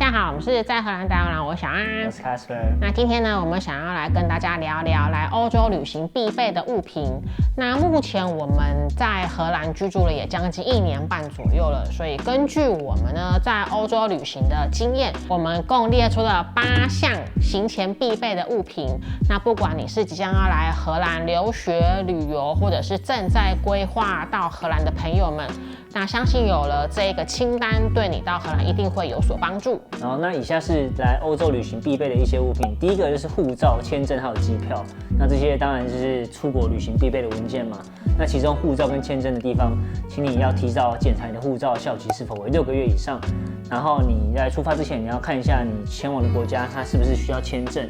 家好，我们是在荷兰大荷兰，我是小安，我是 Casper。那今天呢，我们想要来跟大家聊聊来欧洲旅行必备的物品。那目前我们在荷兰居住了也将近1年半左右了，所以根据我们呢在欧洲旅行的经验，我们共列出了8项行前必备的物品。那不管你是即将要来荷兰留学、旅游，或者是正在规划到荷兰的朋友们，那相信有了这个清单，对你到荷兰一定会有所帮助。好，那以下是来欧洲旅行必备的一些物品。第一个就是护照、签证还有机票。那这些当然就是出国旅行必备的文件嘛。那其中护照跟签证的地方，请你要提早检查你的护照效期是否为6个月以上。然后你在出发之前，你要看一下你前往的国家它是不是需要签证。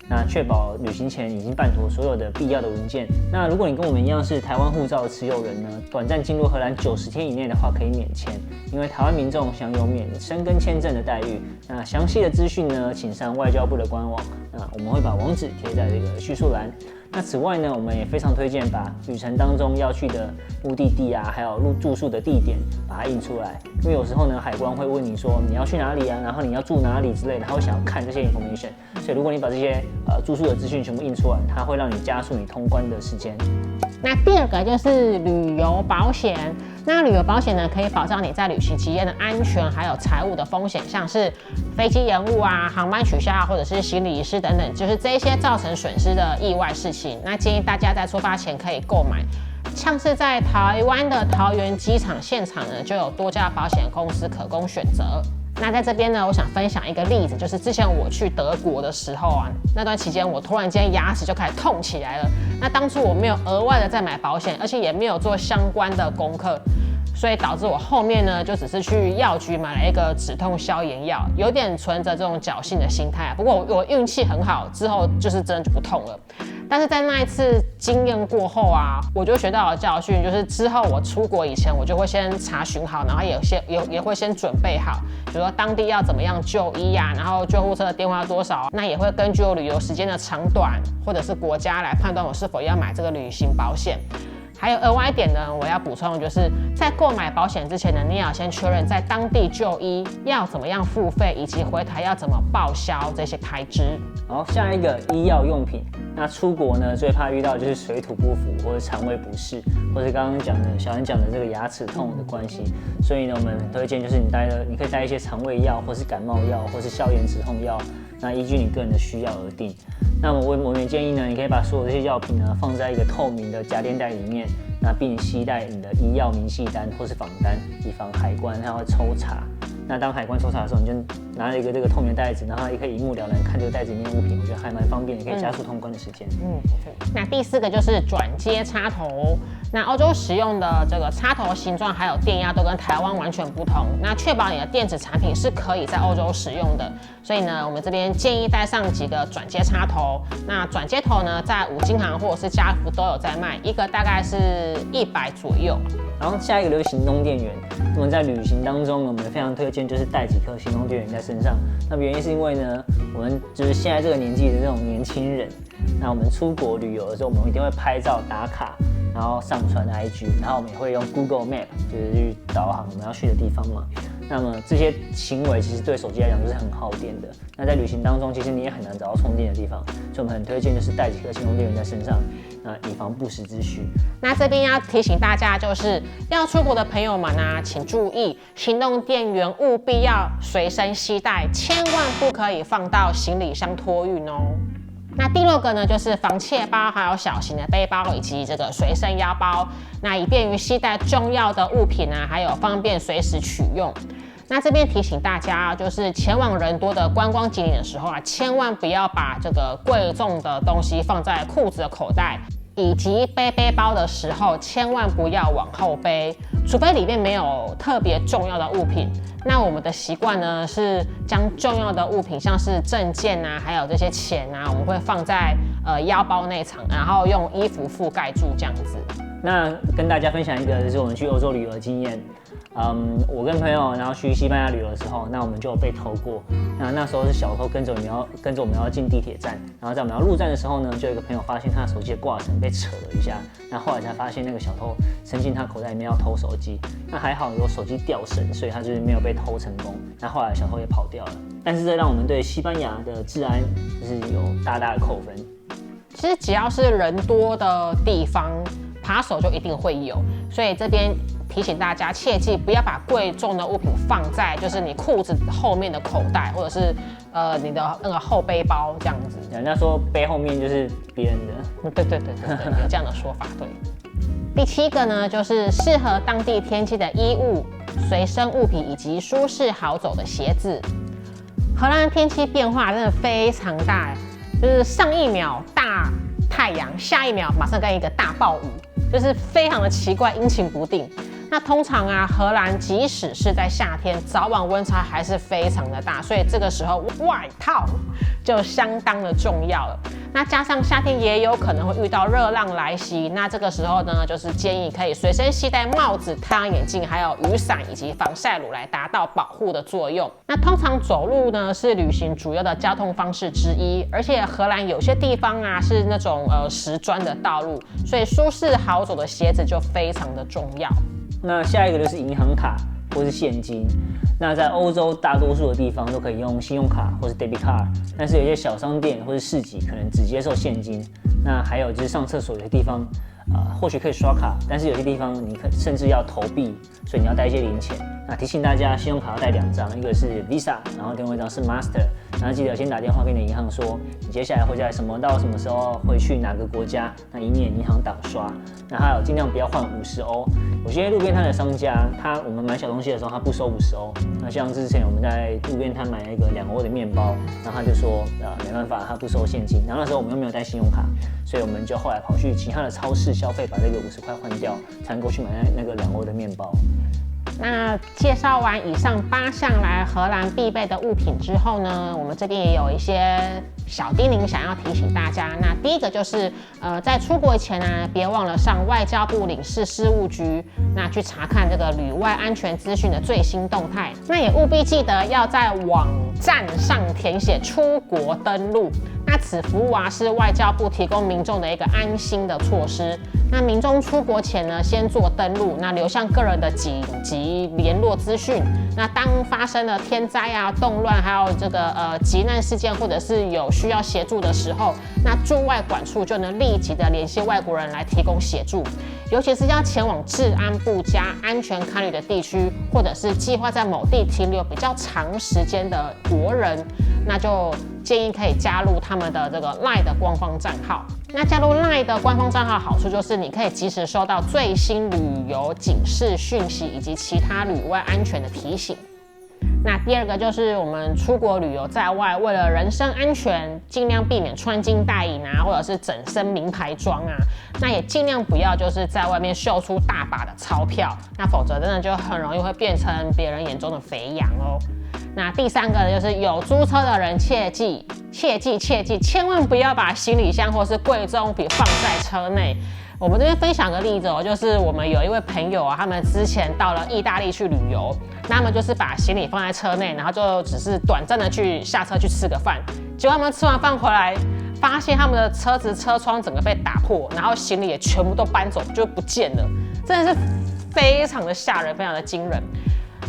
那确保旅行前已经办妥所有的必要的文件。那如果你跟我们一样是台湾护照的持有人呢，短暂进入荷兰90天以内的话可以免签，因为台湾民众享有免申根签证的待遇。那详细的资讯呢，请上外交部的官网，那我们会把网址贴在这个叙述栏。那此外呢，我们也非常推荐把旅程当中要去的目的地啊，还有住宿的地点，把它印出来。因为有时候呢，海关会问你说你要去哪里啊，然后你要住哪里之类的，他会想要看这些 information。所以如果你把这些住宿的资讯全部印出来，它会让你加速你通关的时间。那第二个就是旅游保险。那旅游保险呢，可以保障你在旅行期间的安全，还有财务的风险，像是飞机延误啊、航班取消啊，或者是行李遗失等等，就是这些造成损失的意外事情。那建议大家在出发前可以购买。像是在台湾的桃园机场现场呢，就有多家保险公司可供选择。那在这边呢，我想分享一个例子，就是之前我去德国的时候啊，那段期间我突然间牙齿就开始痛起来了。那当初我没有额外的再买保险，而且也没有做相关的功课，所以导致我后面呢就只是去药局买了一个止痛消炎药，有点存着这种侥幸的心态。不过我运气很好，之后就是真的就不痛了。但是在那一次经验过后啊，我就学到了教训，就是之后我出国以前，我就会先查询好，然后也会先准备好，比如说当地要怎么样就医啊，然后救护车的电话多少，那也会根据我旅游时间的长短或者是国家来判断我是否要买这个旅行保险。还有额外一点呢，我要补充的就是在购买保险之前呢，你也要先确认在当地就医要怎么样付费，以及回台要怎么报销这些开支。好，下一个医药用品。那出国呢，最怕遇到就是水土不服，或者肠胃不适，或者刚刚讲的小安讲的这个牙齿痛的关系。所以呢，我们推荐就是你可以带一些肠胃药，或是感冒药，或是消炎止痛药。那依据你个人的需要而定。那我们也建议呢，你可以把所有这些药品呢放在一个透明的夹链袋里面，那并携带你的医药明细单或是访单，以防海关它会抽查。那当海关抽查的时候，你就拿了一个这个透明的袋子，然后也可以一目了然看这个袋子里面的物品，我觉得还蛮方便，也可以加速通关的时间。那第4个就是转接插头。那欧洲使用的这个插头形状还有电压都跟台湾完全不同，那确保你的电子产品是可以在欧洲使用的。所以呢，我们这边建议带上几个转接插头。那转接头呢，在五金行或者是家福都有在卖，一个大概是100左右。然后下一个就是行动电源。那么在旅行当中呢，我们非常推荐就是带几颗行动电源在身上。那原因是因为呢，我们就是现在这个年纪的这种年轻人，那我们出国旅游的时候，我们一定会拍照打卡，然后上传 IG， 然后我们也会用 Google Map， 就是去导航我们要去的地方嘛。那么这些行为其实对手机来讲都是很耗电的。那在旅行当中，其实你也很难找到充电的地方，所以我们很推荐就是带几颗行动电源在身上，以防不时之需。那这边要提醒大家，就是要出国的朋友们啊，请注意行动电源务必要随身携带，千万不可以放到行李箱托运哦。那第6个呢，就是防窃包，还有小型的背包以及这个随身腰包，那以便于携带重要的物品啊，还有方便随时取用。那这边提醒大家，就是前往人多的观光景点的时候啊，千万不要把这个贵重的东西放在裤子的口袋，以及背包的时候，千万不要往后背，除非里面没有特别重要的物品。那我们的习惯呢，是将重要的物品，像是证件啊，还有这些钱啊，我们会放在腰包内藏，然后用衣服覆盖住这样子。那跟大家分享一个就是我们去欧洲旅游的经验。我跟朋友然后去西班牙旅游的时候，那我们就有被偷过。那时候是小偷跟着我们要进地铁站，然后在我们要入站的时候呢，就有一个朋友发现他的手机的挂绳被扯了一下，那后来才发现那个小偷伸进他口袋里面要偷手机，那还好有手机吊绳，所以他就是没有被偷成功。那后来小偷也跑掉了，但是这让我们对西班牙的治安就是有大大的扣分。其实只要是人多的地方，扒手就一定会有，所以这边提醒大家，切记不要把贵重的物品放在就是你裤子后面的口袋，或者是你的那个后背包这样子。人家说背后面就是别人的，对，有这样的说法。对。第7个呢，就是适合当地天气的衣物、随身物品以及舒适好走的鞋子。荷兰天气变化真的非常大，就是上一秒大太阳，下一秒马上跟一个大暴雨，就是非常的奇怪，阴晴不定。那通常啊，荷兰即使是在夏天，早晚温差还是非常的大，所以这个时候外套就相当的重要了。那加上夏天也有可能会遇到热浪来袭，那这个时候呢，就是建议可以随身携带帽子、太阳眼镜，还有雨伞以及防晒乳来达到保护的作用。那通常走路呢是旅行主要的交通方式之一，而且荷兰有些地方啊是那种石砖的道路，所以舒适好走的鞋子就非常的重要。那下一个就是银行卡或是现金。那在欧洲大多数的地方都可以用信用卡或是 debit card， 但是有些小商店或是市集可能只接受现金。那还有就是上厕所有些地方，或许可以刷卡，但是有些地方你甚至要投币，所以你要带一些零钱。那提醒大家，信用卡要带2张，一个是 Visa， 然后另外一张是 Master。然后记得先打电话给你的银行说，你接下来会在什么到什么时候会去哪个国家，那以免银行挡刷。那还有尽量不要换50欧，有些路边摊的商家，我们买小东西的时候他不收50欧。那像之前我们在路边摊买了一个2欧的面包，然后他就说没办法，他不收现金。然后那时候我们又没有带信用卡，所以我们就后来跑去其他的超市消费，把这个50块换掉，才能够去买那个2欧的面包。那介绍完以上8项来荷兰必备的物品之后呢，我们这边也有一些小叮咛想要提醒大家。那第一个就是，在出国前呢，别忘了上外交部领事事务局，那去查看这个旅外安全资讯的最新动态。那也务必记得要在网站上填写出国登录。那此服务啊，是外交部提供民众的一个安心的措施。那民众出国前呢，先做登录，那留下个人的紧急联络资讯。那当发生了天灾啊、动乱，还有这个急难事件，或者是有需要协助的时候，那驻外管处就能立即的联系外国人来提供协助。尤其是要前往治安不佳、安全堪虑的地区，或者是计划在某地停留比较长时间的国人，那就建议可以加入他们的这个 LINE 的官方账号。那加入 LINE 的官方账号好处就是你可以及时收到最新旅游警示讯息以及其他旅外安全的提醒。那第二个就是我们出国旅游在外，为了人身安全，尽量避免穿金戴银啊，或者是整身名牌装啊。那也尽量不要就是在外面秀出大把的钞票，那否则真的就很容易会变成别人眼中的肥羊哦。那第3个呢，就是有租车的人切记，千万不要把行李箱或是贵重物品放在车内。我们这边分享个例子哦，就是我们有一位朋友啊，他们之前到了意大利去旅游，那他们就是把行李放在车内，然后就只是短暂的下车去吃个饭，结果他们吃完饭回来，发现他们的车子车窗整个被打破，然后行李也全部都搬走，就不见了，真的是非常的吓人，非常的惊人。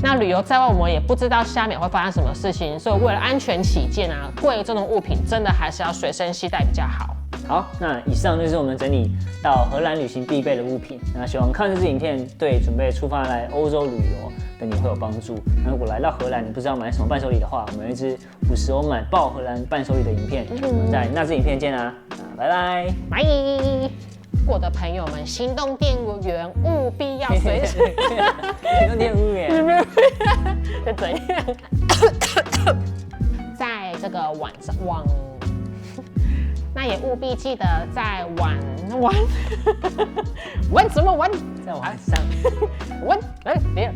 那旅游在外，我们也不知道下面会发生什么事情，所以为了安全起见啊，贵重的物品真的还是要随身携带比较好。好，那以上就是我们整理到荷兰旅行必备的物品。那希望看这支影片对准备出发来欧洲旅游的你会有帮助。那如果来到荷兰，你不知道买什么伴手礼的话，我们有一支50欧买爆荷兰伴手礼的影片，我们在那支影片见啊，拜拜，拜。我的朋友们，行动电源务必要随时。行动电源是怎样？在这个网，那也务必记得在玩什么玩？在晚上玩别。